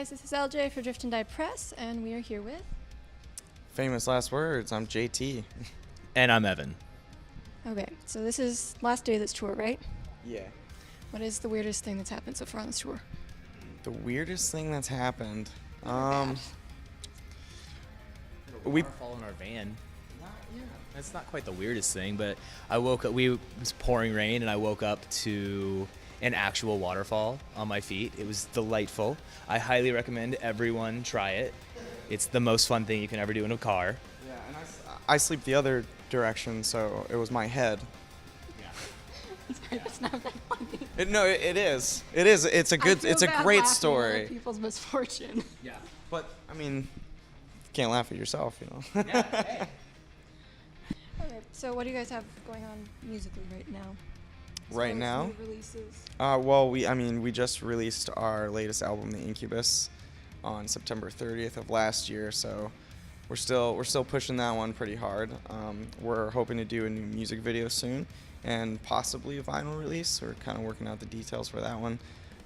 guys, this is LJ for Drift and Die Press, and we are here with... Famous last words. I'm JT. And I'm Evan. Okay, so this is last day of this tour, right? Yeah. What is the weirdest thing that's happened so far on this tour? The weirdest thing that's happened. Bad. We waterfall in our van. That's not quite the weirdest thing, but I woke up. It was pouring rain, and I woke up to an actual waterfall on my feet. It was delightful. I highly recommend everyone try it. It's the most fun thing you can ever do in a car. Yeah, and I sleep the other direction, so it was my head. Yeah. Sorry, that's not that funny. It is. It is. It's a good. It's a great story. People's misfortune. Yeah. But I mean, you can't laugh at yourself, you know. Yeah, hey. Okay, so what do you guys have going on musically right now? As Right far as now? new releases? Well, we just released our latest album, The Incubus, on September 30th of last year. So we're still pushing that one pretty hard. We're hoping to do a new music video soon, and possibly a vinyl release. We're kind of working out the details for that one,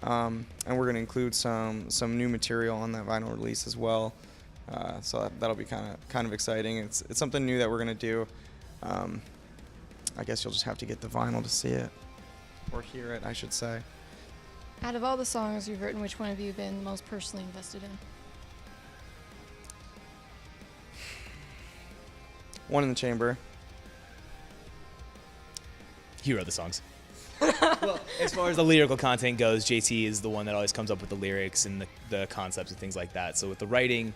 and we're going to include some new material on that vinyl release as well. So that'll be kind of exciting. It's something new that we're going to do. I guess you'll just have to get the vinyl to see it, or hear it, I should say. Out of all the songs you've written, which one have you been most personally invested in? One in the Chamber. He wrote the songs. Well, as far as the lyrical content goes, JT is the one that always comes up with the lyrics and the concepts and things like that. So with the writing,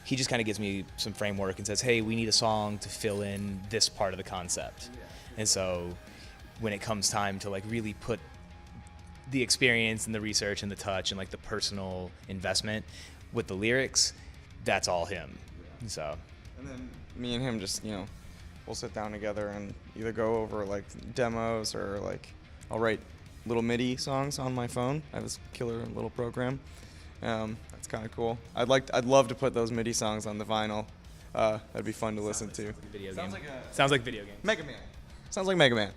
he just kind of gives me some framework and says, hey, we need a song to fill in this part of the concept. Yeah. And so when it comes time to like really put the experience and the research and the touch and like the personal investment with the lyrics, that's all him. Yeah. So. And then me and him just, we'll sit down together and either go over like demos, or like I'll write little MIDI songs on my phone. I have this killer little program. That's kind of cool. I'd love to put those MIDI songs on the vinyl. That'd be fun to listen to. Sounds like video game. Mega Man. Sounds like Mega Man.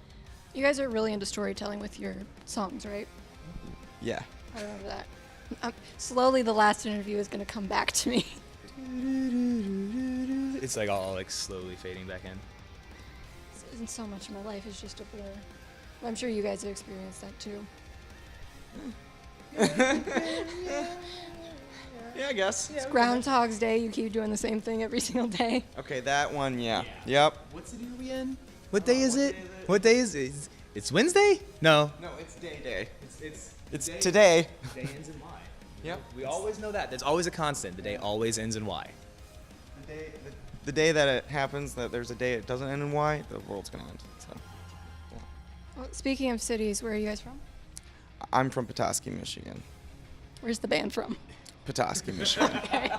You guys are really into storytelling with your songs, right? Yeah. I remember that. Slowly, the last interview is going to come back to me. It's like all like slowly fading back in. And so much of my life is just a blur. I'm sure you guys have experienced that too. Yeah, I guess. It's Groundhog's Day. You keep doing the same thing every single day. Okay, that one, yeah. Yep. What's the deal again? What day is it? What day is it? It's Wednesday? No. No, it's day. It's today. The day ends in Y. Yep. We always know that. There's always a constant. The day always ends in Y. The day that it happens, that there's a day it doesn't end in Y, the world's gonna end. So. Yeah. Well, speaking of cities, where are you guys from? I'm from Petoskey, Michigan. Where's the band from? Petoskey, Michigan. Okay.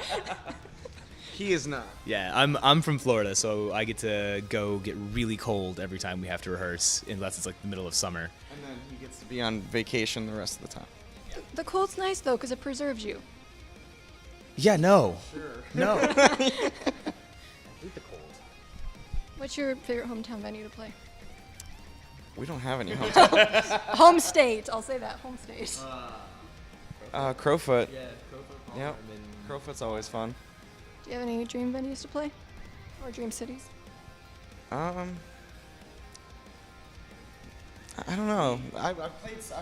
He is not. Yeah, I'm from Florida, so I get to go get really cold every time we have to rehearse, unless it's like the middle of summer. And then he gets to be on vacation the rest of the time. The cold's nice though, because it preserves you. Yeah, no. Sure. No. I hate the cold. What's your favorite hometown venue to play? We don't have any hometown. Home state. I'll say that. Home state. Crowfoot. Yeah, Crowfoot. Yep. Crowfoot's always fun. Do you have any dream venues to play? Or dream cities? I don't know. I've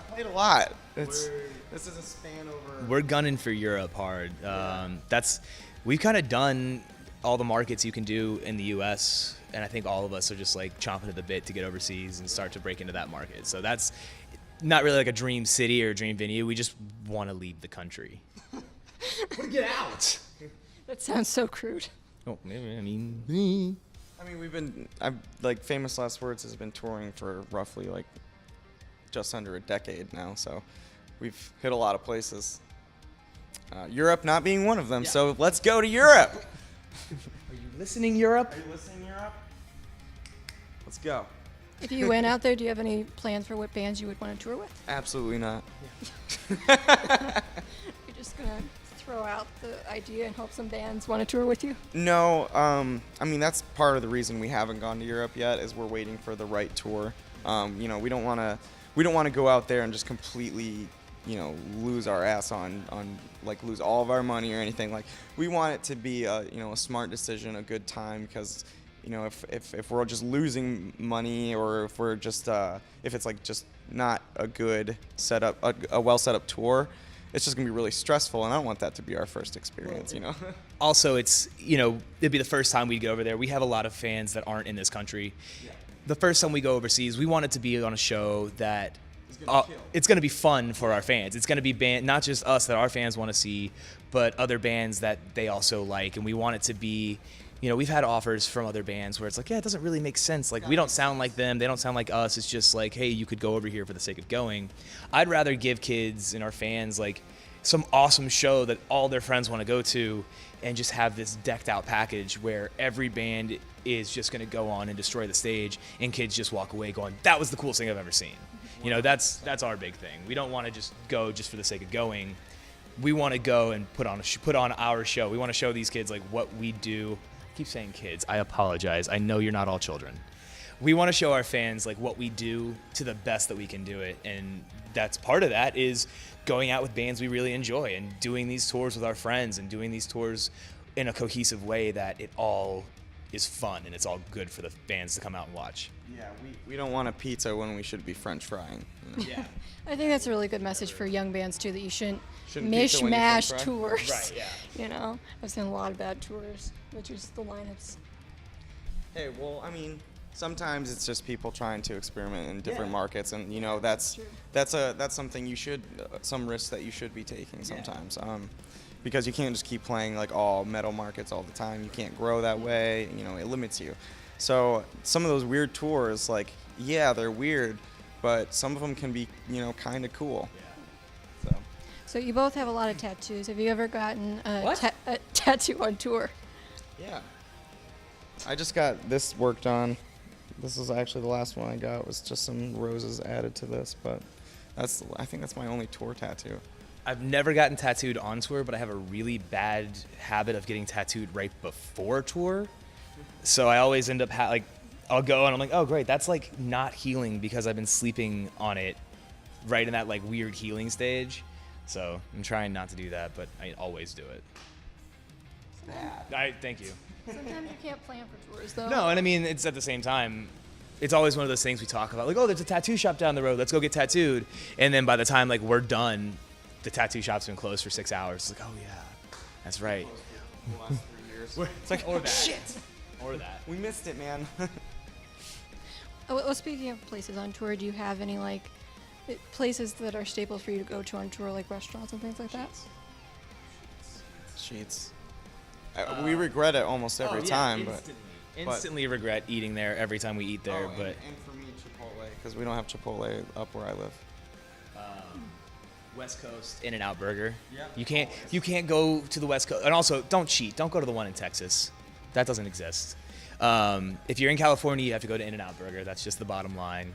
played a lot. This is a span over. We're gunning for Europe hard. We've kind of done all the markets you can do in the U.S., and I think all of us are just like chomping at the bit to get overseas and start to break into that market. So that's not really like a dream city or a dream venue. We just want to leave the country. Get out. That sounds so crude. Oh, maybe. I mean, Famous Last Words has been touring for roughly like just under a decade now, so we've hit a lot of places. Europe not being one of them, so let's go to Europe. Are you listening, Europe? Are you listening, Europe? Let's go. If you went out there, do you have any plans for what bands you would want to tour with? Absolutely not. You're just going to throw out the idea and hope some bands want to tour with you? No, that's part of the reason we haven't gone to Europe yet, is we're waiting for the right tour. We don't want to go out there and just completely lose our ass on like lose all of our money or anything. Like, we want it to be a smart decision, a good time, because if we're just losing money, or if we're just if it's like just not a good setup, a well set up tour, it's just gonna be really stressful, and I don't want that to be our first experience. Also, it's it'd be the first time we'd go over there. We have a lot of fans that aren't in this country. Yeah. The first time we go overseas, we want it to be on a show that it's going to be fun for our fans. It's going to be not just us that our fans want to see, but other bands that they also like. And we want it to be, we've had offers from other bands where it's like, yeah, it doesn't really make sense. Like, we don't sound like them. They don't sound like us. It's just like, hey, you could go over here for the sake of going. I'd rather give kids and our fans like some awesome show that all their friends want to go to, and just have this decked out package where every band is just going to go on and destroy the stage, and kids just walk away going, that was the coolest thing I've ever seen. That's our big thing. We don't want to just go just for the sake of going. We want to go and put on our show. We want to show these kids like what we do. I keep saying kids. I apologize. I know you're not all children. We want to show our fans like what we do to the best that we can do it, and that's part of that is going out with bands we really enjoy and doing these tours with our friends and doing these tours in a cohesive way that it all is fun and it's all good for the bands to come out and watch. Yeah, we don't want a pizza when we should be French frying. Yeah. I think that's a really good message for young bands too, that you shouldn't pizza when you mishmash French fry? tours. Right, yeah. I've seen a lot of bad tours, which is the lineups. Hey, well, I mean, sometimes it's just people trying to experiment in different markets, and that's something some risks that you should be taking sometimes. Because you can't just keep playing like all metal markets all the time. You can't grow that way. It limits you. So some of those weird tours, like, yeah, they're weird, but some of them can be, kind of cool. Yeah. So you both have a lot of tattoos. Have you ever gotten a tattoo on tour? Yeah. I just got this worked on. This is actually the last one I got. It was just some roses added to this, but I think that's my only tour tattoo. I've never gotten tattooed on tour, but I have a really bad habit of getting tattooed right before tour. So I always end up I'll go and I'm like, oh great, that's like not healing because I've been sleeping on it right in that like weird healing stage. So I'm trying not to do that, but I always do it. Thank you. Sometimes you can't plan for tours though. No, and I mean, it's at the same time, it's always one of those things we talk about, like, oh, there's a tattoo shop down the road, let's go get tattooed. And then by the time like we're done, the tattoo shop's been closed for 6 hours. It's like, oh yeah, that's right. The last 3 years. It's like, or that. Shit. Or that. We missed it, man. Well, speaking of places on tour, do you have any like places that are staples for you to go to on tour, like restaurants and things like that? Sheets. We regret it almost every time, instantly regret eating there every time we eat there. And for me, Chipotle, because we don't have Chipotle up where I live. West Coast In-N-Out Burger. Yeah. You can't go to the West Coast, and also don't cheat. Don't go to the one in Texas. That doesn't exist. If you're in California, you have to go to In-N-Out Burger. That's just the bottom line.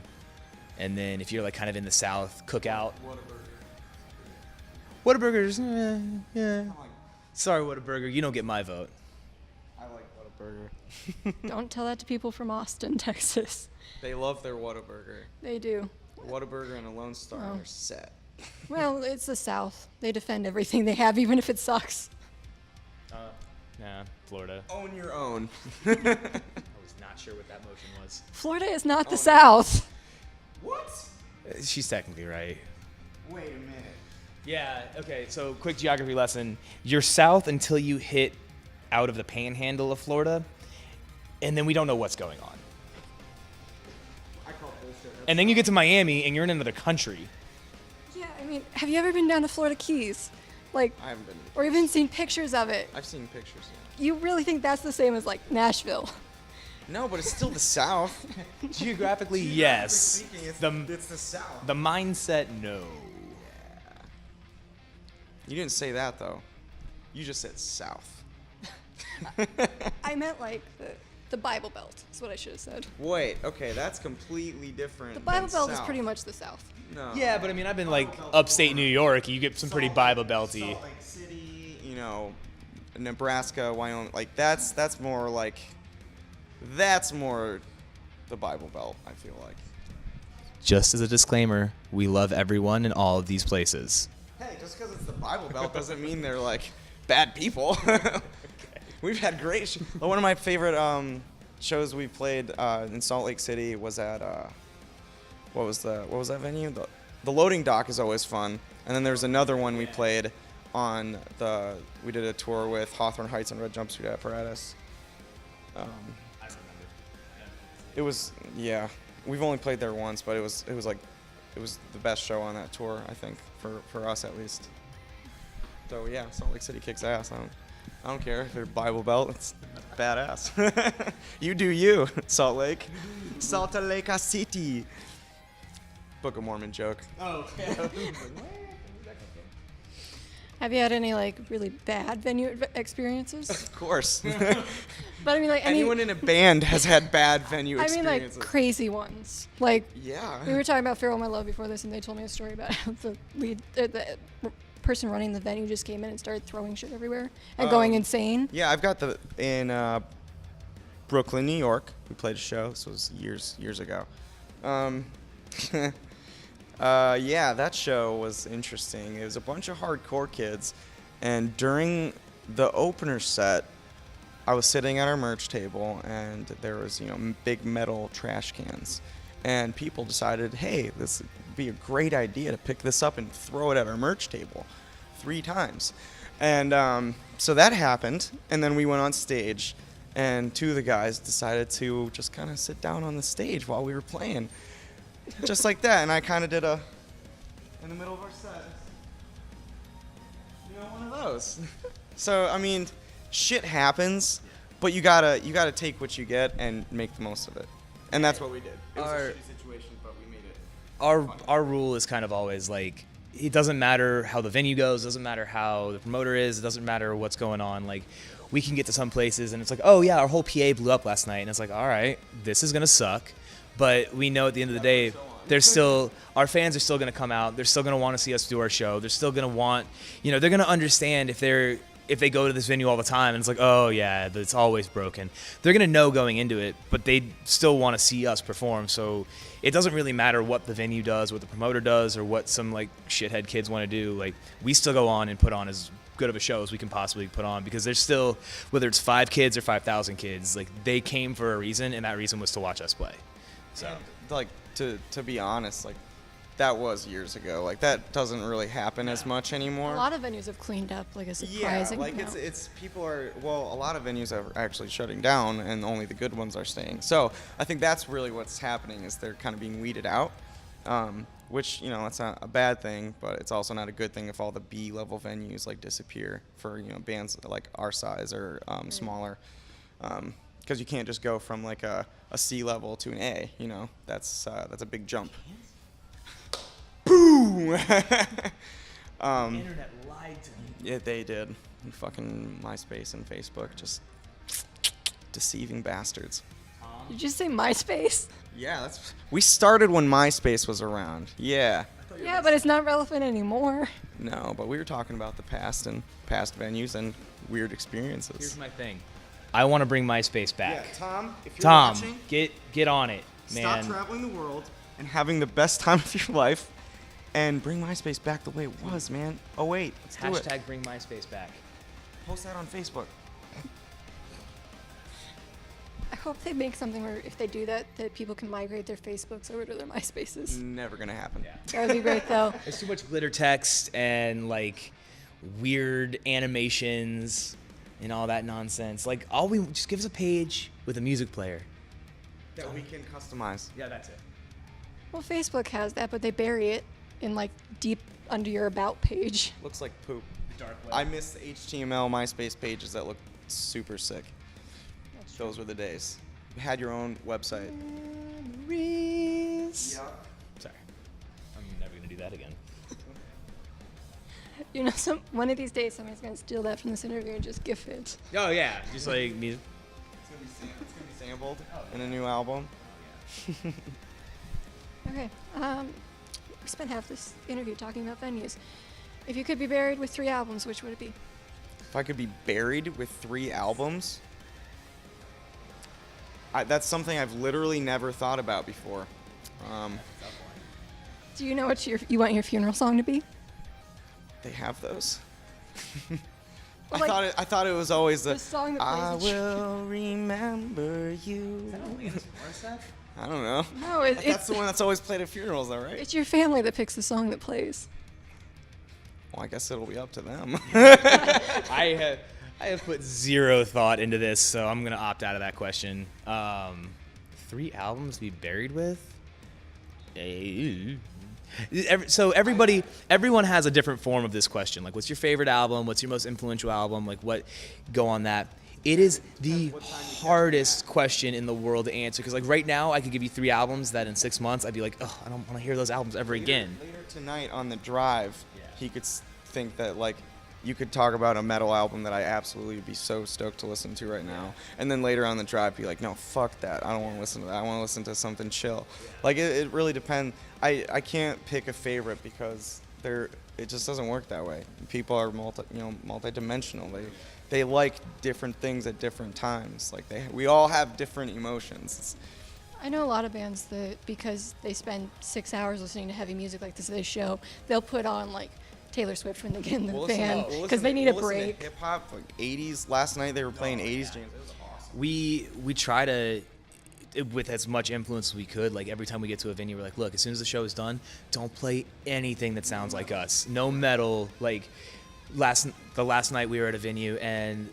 And then if you're like kind of in the South, Cookout. Whataburger's, yeah. Sorry, Whataburger, you don't get my vote. I like Whataburger. Don't tell that to people from Austin, Texas. They love their Whataburger. They do. Whataburger and a Lone Star are set. Well, it's the South. They defend everything they have, even if it sucks. Nah, Florida. Own your own. I was not sure what that motion was. Florida is not the South. What? She's technically right. Wait a minute. Yeah, okay, so quick geography lesson. You're south until you hit out of the panhandle of Florida, and then we don't know what's going on. I call bullshit. And then you get to Miami, and you're in another country. Yeah, I mean, have you ever been down to Florida Keys? Like, I haven't been. Or even seen pictures of it? I've seen pictures, yeah. You really think that's the same as, like, Nashville? No, but it's still the South. Geographically, yes. It's the South. The mindset, no. You didn't say that, though. You just said South. I meant, like, the Bible Belt is what I should have said. Wait, okay, that's completely different. The Bible than Belt is South. pretty much the South. No. Yeah, but I mean, I've been like upstate New York. You get some pretty Bible belty. Salt Lake City, Nebraska, Wyoming. Like that's more the Bible Belt. I feel like. just as a disclaimer, we love everyone in all of these places. Hey, just because it's the Bible Belt doesn't mean they're like bad people. We've had great. One of my favorite shows we played in Salt Lake City was at what was that venue? The Loading Dock is always fun. And then there's another one we played on we did a tour with Hawthorne Heights and Red Jumpsuit Apparatus. I remember. It was, yeah. We've only played there once, but it was the best show on that tour, I think, for us at least. So yeah, Salt Lake City kicks ass. I don't care if they're Bible Belt. It's badass. You do you, Salt Lake. Salt Lake City. Book of Mormon joke. Oh, okay. Have you had any like really bad venue experiences? Of course. But I mean, like anyone in a band has had bad venue I mean, like experiences. crazy ones. Like Yeah. we were talking about Farewell My Love before this, and they told me a story about how the person running the venue just came in and started throwing shit everywhere and going insane. Yeah, I've got in Brooklyn, New York. We played a show. This was years ago. Yeah, that show was interesting. It was a bunch of hardcore kids, and during the opener set, I was sitting at our merch table, and there was big metal trash cans, and people decided, hey, this would be a great idea to pick this up and throw it at our merch table 3 times. And so that happened, and then we went on stage, and 2 of the guys decided to just kind of sit down on the stage while we were playing. Just like that, and I kind of did in the middle of our set, one of those. So, I mean, shit happens, but you gotta take what you get and make the most of it. And that's what we did. It was a shitty situation, but we made it. Our rule is kind of always like, it doesn't matter how the venue goes, it doesn't matter how the promoter is, it doesn't matter what's going on. Like, we can get to some places and it's like, oh yeah, our whole PA blew up last night, and it's like, all right, this is gonna suck, but we know at the end of the day, our fans are still gonna come out. They're still gonna want to see us do our show. They're still gonna want, they're gonna understand if they go to this venue all the time and it's like, oh yeah, it's always broken. They're gonna know going into it, but they still want to see us perform. So it doesn't really matter what the venue does, what the promoter does, or what some like shithead kids want to do. Like, we still go on and put on as good of a show as we can possibly put on, because there's still, whether it's 5 kids or 5,000 kids, like, they came for a reason, and that reason was to watch us play. So, And, like, to be honest, like, that was years ago. Like, that doesn't really happen as much anymore. A lot of venues have cleaned up, like a surprising Yeah, like amount. a lot of venues are actually shutting down, and only the good ones are staying. So I think that's really what's happening, is they're kind of being weeded out, which, that's not a bad thing, but it's also not a good thing if all the B-level venues like disappear for bands like our size or smaller, because you can't just go from like a C level to an A. That's a big jump. Boom! internet lied to me. Yeah, they did. Fucking MySpace and Facebook, just deceiving bastards. Did you just say MySpace? Yeah, we started when MySpace was around. Yeah. Yeah, but it's not relevant anymore. No, but we were talking about the past and past venues and weird experiences. Here's my thing. I want to bring MySpace back. Yeah, Tom, if you're Tom, watching, get on it, man. stop traveling the world and having the best time of your life, and bring MySpace back the way it was, man. Oh wait, let's do it. Hashtag bring MySpace back. Post that on Facebook. I hope they make something where if they do that people can migrate their Facebooks over to their MySpaces. Never gonna happen. Yeah. That would be great, though. There's too much glitter text and like weird animations and all that nonsense. Like, just give us a page with a music player. That we can customize. Yeah, that's it. Well, Facebook has that, but they bury it in like deep under your about page. Looks like poop. Dark web. I miss the HTML MySpace pages that look super sick. Those were the days. You had your own website. Memories. Sorry. I'm never going to do that again. One of these days somebody's gonna steal that from this interview and just gif it. Oh, yeah. Just like music. It's gonna be sampled in a new album. Okay. We spent half this interview talking about venues. If you could be buried with 3 albums, which would it be? If I could be buried with 3 albums, that's something I've literally never thought about before. Do you know what you want your funeral song to be? They have those. Well, like, I thought it was always the song that I plays. will remember you. I don't know. No, That's the one that's always played at funerals, though, right? it's your family that picks the song that plays. Well, I guess it'll be up to them. I have put zero thought into this, so I'm gonna opt out of that question. 3 albums to be buried with? So everyone has a different form of this question. Like, what's your favorite album? What's your most influential album? Like, what go on that? It is the hardest question in the world to answer, because like right now I could give you 3 albums that in 6 months I'd be like, oh, I don't want to hear those albums ever again. Later tonight on the drive, he could think that like you could talk about a metal album that I absolutely would be so stoked to listen to right now, and then later on the drive be like, no, fuck that, I don't want to listen to that, I want to listen to something chill. Like it really depends. I can't pick a favorite because it just doesn't work that way. People are multi-dimensional. They like different things at different times. Like we all have different emotions. I know a lot of bands that, because they spend 6 hours listening to heavy music like this show, they'll put on like Taylor Swift when they get in the van because they need a break. Hip hop, like 80s. Last night they were playing 80s jams. It was awesome. We try to, with as much influence as we could, like every time we get to a venue, we're like, look, as soon as the show is done, don't play anything that sounds like us. No metal. Like the last night we were at a venue, and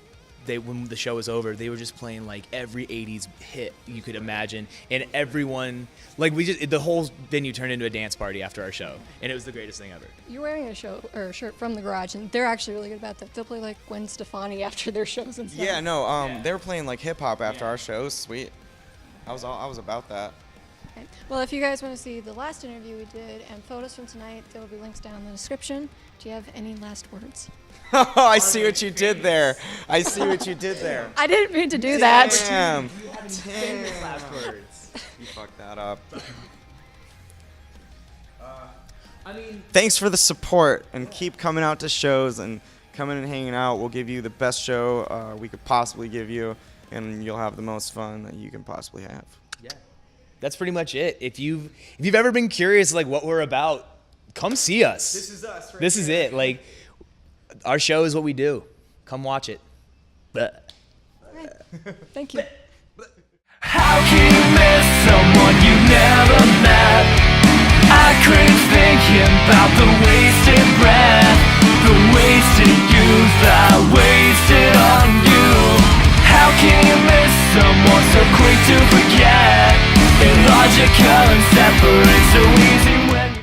when the show was over, they were just playing like every 80s hit you could imagine, and everyone, like the whole venue turned into a dance party after our show, and it was the greatest thing ever. You're wearing a shirt from the Garage, and they're actually really good about that. They'll play like Gwen Stefani after their shows and stuff. Yeah, no, they were playing like hip hop after our show. It was sweet. I was about that. Okay. Well, if you guys want to see the last interview we did and photos from tonight, there will be links down in the description. Do you have any last words? Oh, I see what you did there. I I didn't mean to do that. Damn. Last words. You fucked that up. I mean, Thanks for the support, and keep coming out to shows and coming and hanging out. We'll give you the best show we could possibly give you, and you'll have the most fun that you can possibly have. yeah, that's pretty much it. If you've ever been curious like what we're about, come see us. This is us. Right This is it. Like, our show is what we do. Come watch it. Bleh. Thank you. How can you miss someone you never met? I crave thinking about the wasted breath, the wasted youth I wasted on you. How can you miss someone so quick to forget? Illogical and separate.